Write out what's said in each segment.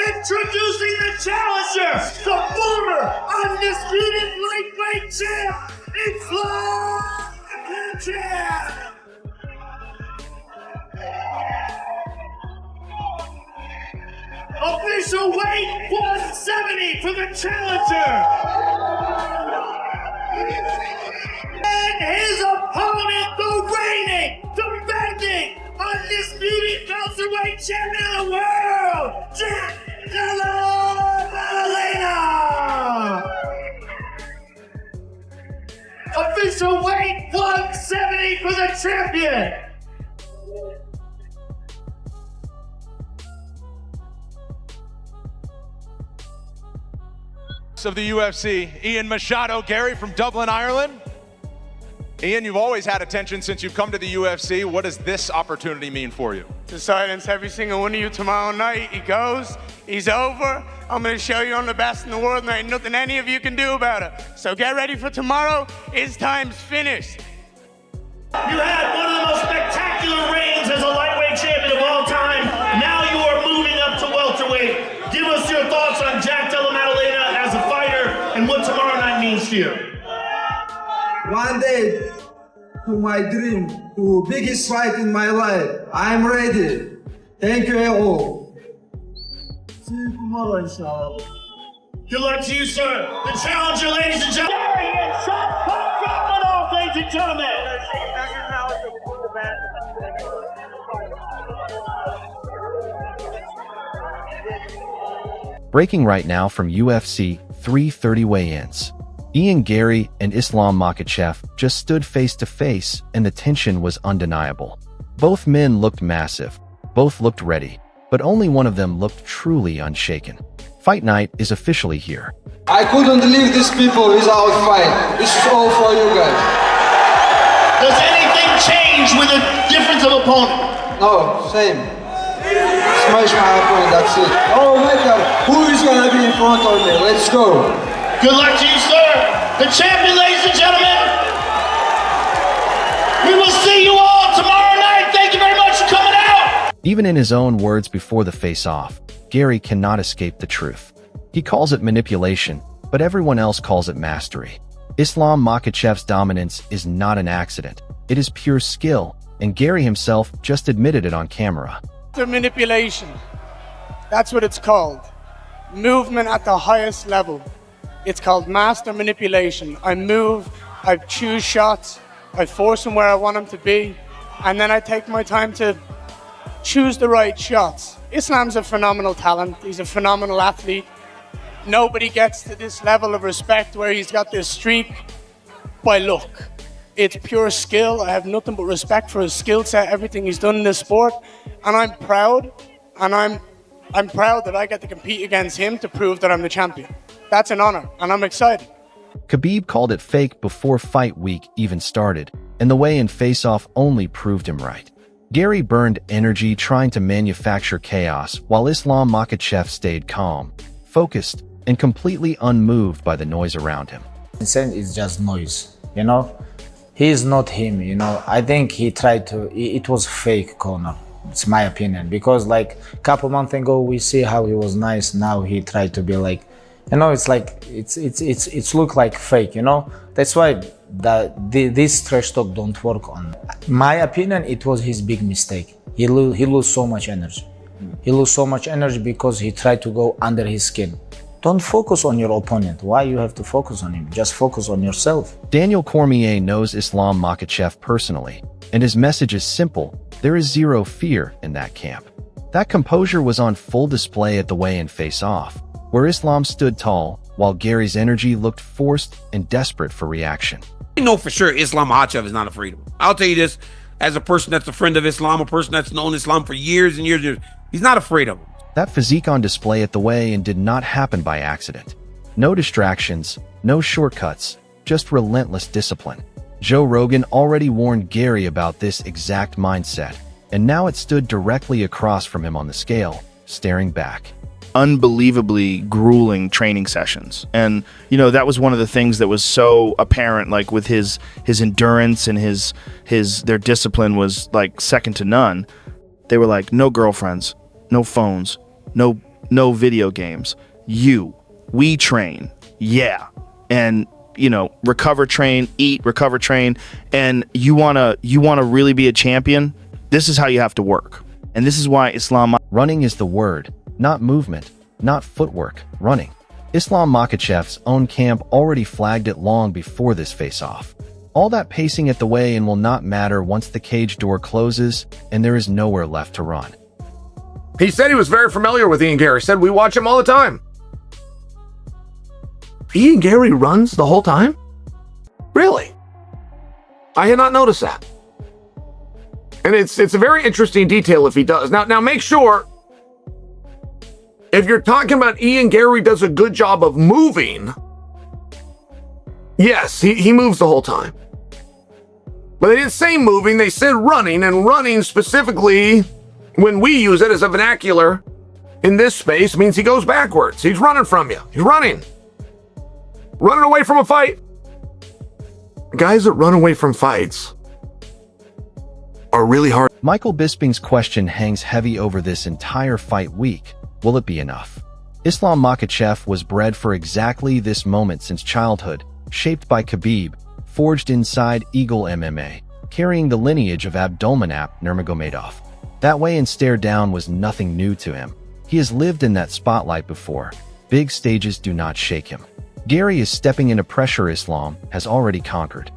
Introducing the challenger, the former undisputed lightweight champ, Islam Makhachev. Official weight 170 for the challenger. And his opponent, the reigning, defending, undisputed welterweight champion of the world, Jack Della Maddalena. Official weight 170 for the champion. Of the UFC, Ian Machado, Gary from Dublin, Ireland. Ian, you've always had attention since you've come to the UFC. What does this opportunity mean for you? To silence every single one of you tomorrow night. He goes, he's over. I'm gonna show you I'm the best in the world and there ain't nothing any of you can do about it. So get ready for tomorrow. His time's finished. You had one of the most spectacular reigns as a lightweight champion of all time. Now you are moving up to welterweight. Give us your thoughts on Jack Della Maddalena as a fighter and what tomorrow night means to you. One day to my dream, to biggest fight in my life. I'm ready. Thank you all. See you tomorrow, inshallah. Good luck to you, sir. The challenger, ladies and gentlemen. Gary and Sean Phenomenal, ladies and gentlemen. Breaking right now from UFC 330 weigh-ins. Ian Gary and Islam Makhachev just stood face to face and the tension was undeniable. Both men looked massive, both looked ready, but only one of them looked truly unshaken. Fight night is officially here. I couldn't leave these people without fight. This is all for you guys. Does anything change with a difference of opponent? No, same. Smash my opponent, that's it. Oh my God, who is gonna be in front of me? Let's go. Good luck to you, sir. The champion, ladies and gentlemen. We will see you all tomorrow night. Thank you very much for coming out. Even in his own words before the face-off, Gary cannot escape the truth. He calls it manipulation, but everyone else calls it mastery. Islam Makhachev's dominance is not an accident. It is pure skill, and Gary himself just admitted it on camera. The manipulation. That's what it's called. Movement at the highest level. It's called master manipulation. I move, I choose shots, I force them where I want them to be, and then I take my time to choose the right shots. Islam's a phenomenal talent. He's a phenomenal athlete. Nobody gets to this level of respect where he's got this streak by luck. It's pure skill. I have nothing but respect for his skill set, everything he's done in this sport. And I'm proud, and I'm proud that I get to compete against him to prove that I'm the champion. That's an honor, and I'm excited. Khabib called it fake before fight week even started, and the weigh-in face-off only proved him right. Gary burned energy trying to manufacture chaos, while Islam Makhachev stayed calm, focused, and completely unmoved by the noise around him. It's just noise, you know? He's not him, you know? I think he tried to, it was fake corner. It's my opinion, because like a couple months ago, we see how he was nice. Now he tried to be like, you know, it's like, it's look like fake, you know? That's why this trash talk don't work on. My opinion, it was his big mistake. He lose so much energy. He lose so much energy because he tried to go under his skin. Don't focus on your opponent. Why you have to focus on him? Just focus on yourself. Daniel Cormier knows Islam Makhachev personally, and his message is simple. There is zero fear in that camp. That composure was on full display at the weigh-in face-off, where Islam stood tall, while Gary's energy looked forced and desperate for reaction. I know for sure Islam Makhachev is not afraid of him. I'll tell you this, as a person that's a friend of Islam, a person that's known Islam for years and years and years, he's not afraid of him. That physique on display at the weigh-in did not happen by accident. No distractions, no shortcuts, just relentless discipline. Joe Rogan already warned Gary about this exact mindset, and now it stood directly across from him on the scale, staring back. Unbelievably grueling training sessions, and you know that was one of the things that was so apparent, like with his endurance and their discipline was like second to none. They were like, no girlfriends, no phones, no no video games. We train. Yeah. And, you know, recover, train, eat, recover, train. And you want to really be a champion? This is how you have to work. And this is why Islam... Running is the word, not movement, not footwork, running. Islam Makhachev's own camp already flagged it long before this face-off. All that pacing at the weigh-in will not matter once the cage door closes and there is nowhere left to run. He said he was very familiar with Ian Gary. Said we watch him all the time. Ian Gary runs the whole time? Really? I had not noticed that. And it's a very interesting detail if he does. Now make sure, if you're talking about Ian Gary does a good job of moving, yes, he moves the whole time. But they didn't say moving, they said running, and running specifically, when we use it as a vernacular in this space, means he goes backwards. He's running from you. He's running. Running away from a fight. Guys that run away from fights are really hard. Michael Bisping's question hangs heavy over this entire fight week. Will it be enough? Islam Makhachev was bred for exactly this moment since childhood, shaped by Khabib, forged inside Eagle MMA, carrying the lineage of Abdulmanap Nurmagomedov. That weigh-in stare down was nothing new to him. He has lived in that spotlight before. Big stages do not shake him. Gary is stepping into pressure Islam has already conquered.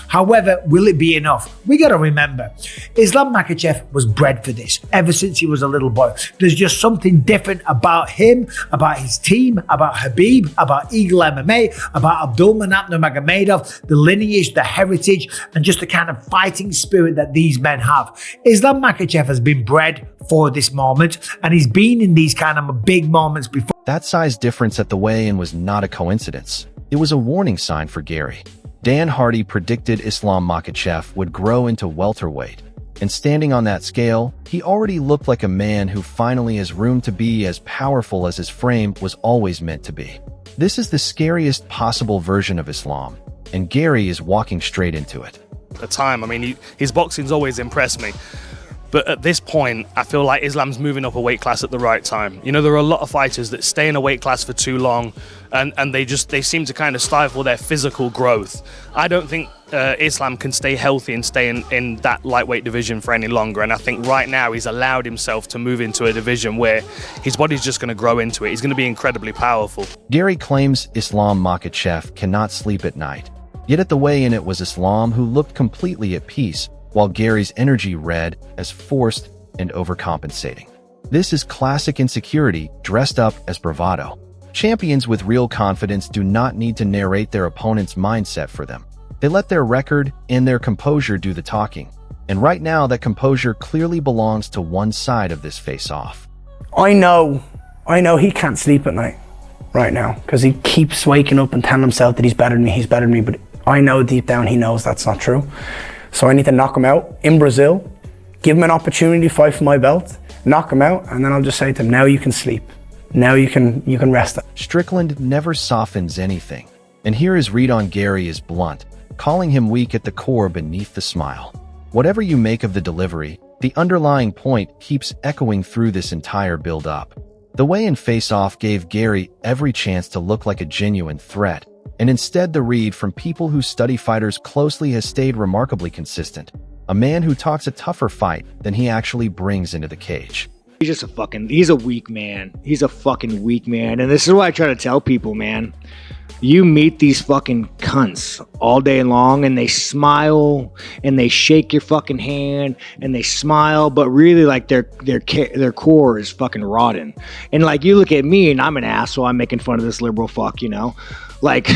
However, will it be enough? We got to remember, Islam Makhachev was bred for this ever since he was a little boy. There's just something different about him, about his team, about Khabib, about Eagle MMA, about Abdulmanap Nurmagomedov, the lineage, the heritage, and just the kind of fighting spirit that these men have. Islam Makhachev has been bred for this moment, and he's been in these kind of big moments before. That size difference at the weigh-in was not a coincidence. It was a warning sign for Gary. Dan Hardy predicted Islam Makhachev would grow into welterweight, and standing on that scale, he already looked like a man who finally has room to be as powerful as his frame was always meant to be. This is the scariest possible version of Islam, and Gary is walking straight into it. At the time, I mean, his boxing's always impressed me. But at this point, I feel like Islam's moving up a weight class at the right time. You know, there are a lot of fighters that stay in a weight class for too long and they seem to kind of stifle their physical growth. I don't think Islam can stay healthy and stay in that lightweight division for any longer. And I think right now he's allowed himself to move into a division where his body's just going to grow into it. He's going to be incredibly powerful. Gary claims Islam Makhachev cannot sleep at night. Yet at the weigh-in, it was Islam who looked completely at peace, while Gary's energy read as forced and overcompensating. This is classic insecurity dressed up as bravado. Champions with real confidence do not need to narrate their opponent's mindset for them. They let their record and their composure do the talking. And right now, that composure clearly belongs to one side of this face-off. I know he can't sleep at night right now because he keeps waking up and telling himself that he's better than me, but I know deep down he knows that's not true. So I need to knock him out in Brazil, give him an opportunity to fight for my belt, knock him out, and then I'll just say to him, now you can sleep. Now you can rest. Strickland never softens anything. And here his read on Gary is blunt, calling him weak at the core beneath the smile. Whatever you make of the delivery, the underlying point keeps echoing through this entire build-up. The weigh-in face-off gave Gary every chance to look like a genuine threat, and instead the read from people who study fighters closely has stayed remarkably consistent. A man who talks a tougher fight than he actually brings into the cage. He's a weak man. He's a fucking weak man. And this is what I try to tell people, man. You meet these fucking cunts all day long and they smile and they shake your fucking hand and they smile, but really like their core is fucking rotten. And like you look at me and I'm an asshole. I'm making fun of this liberal fuck, you know? Like,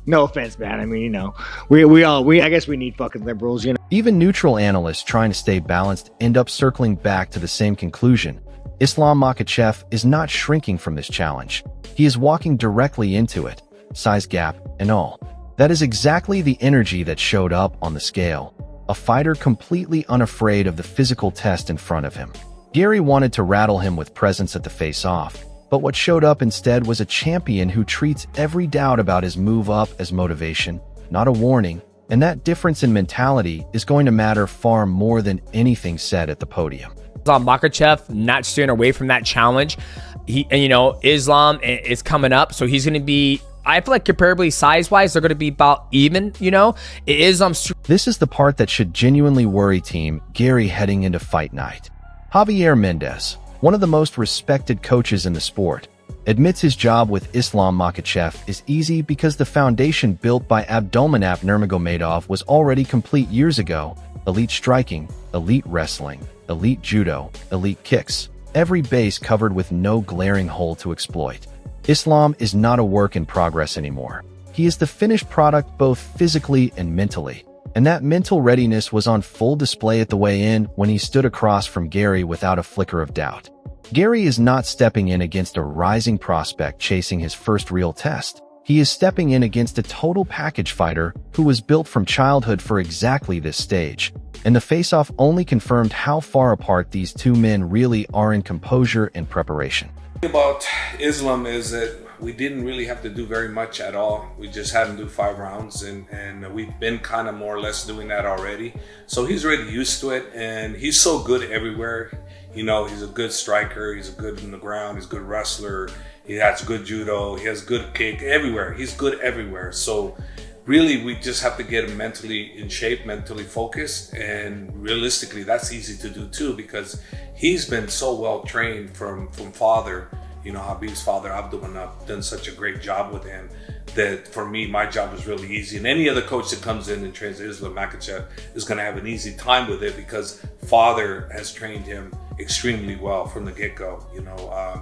no offense, man. I mean, you know, I guess we need fucking liberals, you know? Even neutral analysts trying to stay balanced end up circling back to the same conclusion. Islam Makhachev is not shrinking from this challenge. He is walking directly into it, size gap and all. That is exactly the energy that showed up on the scale. A fighter completely unafraid of the physical test in front of him. Gary wanted to rattle him with presence at the face-off. But what showed up instead was a champion who treats every doubt about his move up as motivation, not a warning, and that difference in mentality is going to matter far more than anything said at the podium. Makhachev not steering away from that challenge. Islam is coming up, so he's going to be, I feel like comparably size-wise, they're going to be about even, This is the part that should genuinely worry Team Gary heading into fight night. Javier Mendez, one of the most respected coaches in the sport, admits his job with Islam Makhachev is easy because the foundation built by Abdulmanap Nurmagomedov was already complete years ago. Elite striking, elite wrestling, elite judo, elite kicks, every base covered with no glaring hole to exploit. Islam is not a work in progress anymore. He is the finished product both physically and mentally, and that mental readiness was on full display at the weigh-in when he stood across from Gary without a flicker of doubt. Gary is not stepping in against a rising prospect chasing his first real test. He is stepping in against a total package fighter who was built from childhood for exactly this stage, and the face-off only confirmed how far apart these two men really are in composure and preparation. The thing about Islam is that we didn't really have to do very much at all. We just had him do 5 rounds, and we've been kind of more or less doing that already. So he's already used to it, and he's so good everywhere. He's a good striker, he's a good in the ground, he's a good wrestler, he has good judo, he has good kick, everywhere. He's good everywhere. So really, we just have to get him mentally in shape, mentally focused, and realistically, that's easy to do too, because he's been so well trained from father. Habib's father, Abdulmanap, done such a great job with him that for me, my job is really easy. And any other coach that comes in and trains Islam Makhachev is going to have an easy time with it because father has trained him extremely well from the get-go.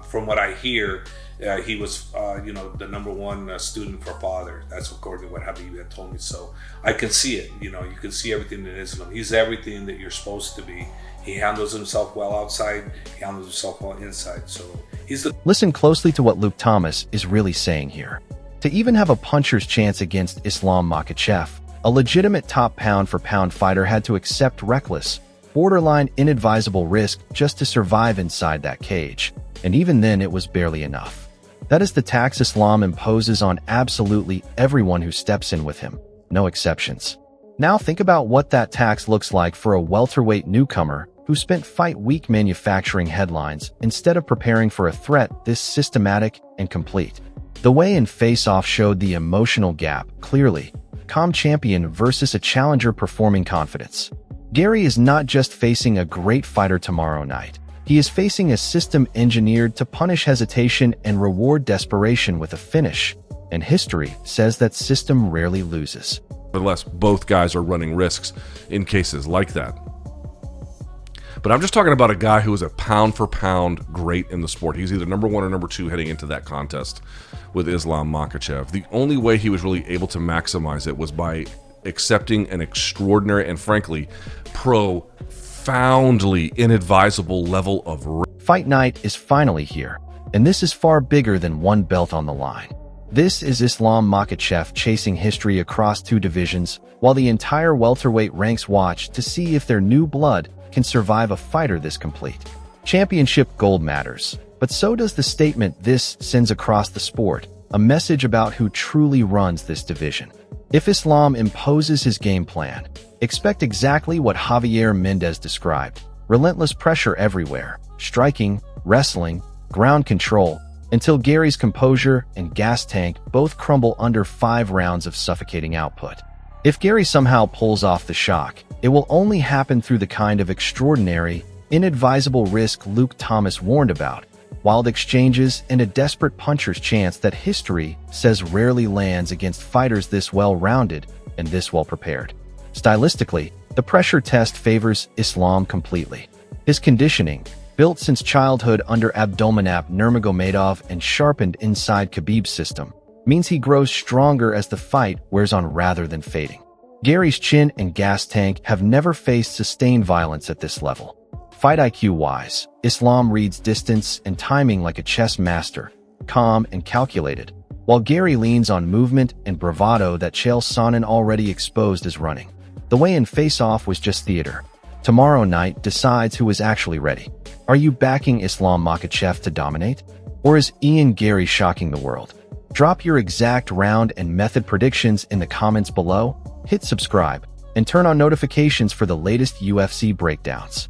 From what I hear, he was, the #1 student for father. That's according to what Habib had told me. So I can see it. You can see everything in Islam. He's everything that you're supposed to be. He handles himself well outside. He handles himself well inside. So he's the... Listen closely to what Luke Thomas is really saying here. To even have a puncher's chance against Islam Makhachev, a legitimate top pound-for-pound fighter had to accept reckless, borderline inadvisable risk just to survive inside that cage. And even then, it was barely enough. That is the tax Islam imposes on absolutely everyone who steps in with him, no exceptions. Now think about what that tax looks like for a welterweight newcomer who spent fight week manufacturing headlines instead of preparing for a threat this systematic and complete. The weigh-in face-off showed the emotional gap clearly. Calm champion versus a challenger performing confidence. Gary is not just facing a great fighter tomorrow night. He is facing a system engineered to punish hesitation and reward desperation with a finish. And history says that system rarely loses. Unless both guys are running risks in cases like that. But I'm just talking about a guy who is a pound-for-pound great in the sport. He's either #1 or #2 heading into that contest with Islam Makhachev. The only way he was really able to maximize it was by accepting an extraordinary and, frankly, profoundly inadvisable level of risk. Fight night is finally here, and this is far bigger than one belt on the line. This is Islam Makhachev chasing history across 2 divisions, while the entire welterweight ranks watch to see if their new blood can survive a fighter this complete. Championship gold matters, but so does the statement this sends across the sport, a message about who truly runs this division. If Islam imposes his game plan, expect exactly what Javier Mendez described. Relentless pressure everywhere, striking, wrestling, ground control, until Gary's composure and gas tank both crumble under 5 rounds of suffocating output. If Gary somehow pulls off the shock, it will only happen through the kind of extraordinary, inadvisable risk Luke Thomas warned about, wild exchanges and a desperate puncher's chance that history says rarely lands against fighters this well-rounded and this well-prepared. Stylistically, the pressure test favors Islam completely. His conditioning, built since childhood under Abdulmanap Nurmagomedov and sharpened inside Khabib's system, means he grows stronger as the fight wears on rather than fading. Gary's chin and gas tank have never faced sustained violence at this level. Fight IQ-wise, Islam reads distance and timing like a chess master, calm and calculated, while Gary leans on movement and bravado that Chael Sonnen already exposed as running. The weigh-in face-off was just theater. Tomorrow night decides who is actually ready. Are you backing Islam Makhachev to dominate? Or is Ian Gary shocking the world? Drop your exact round and method predictions in the comments below, hit subscribe, and turn on notifications for the latest UFC breakdowns.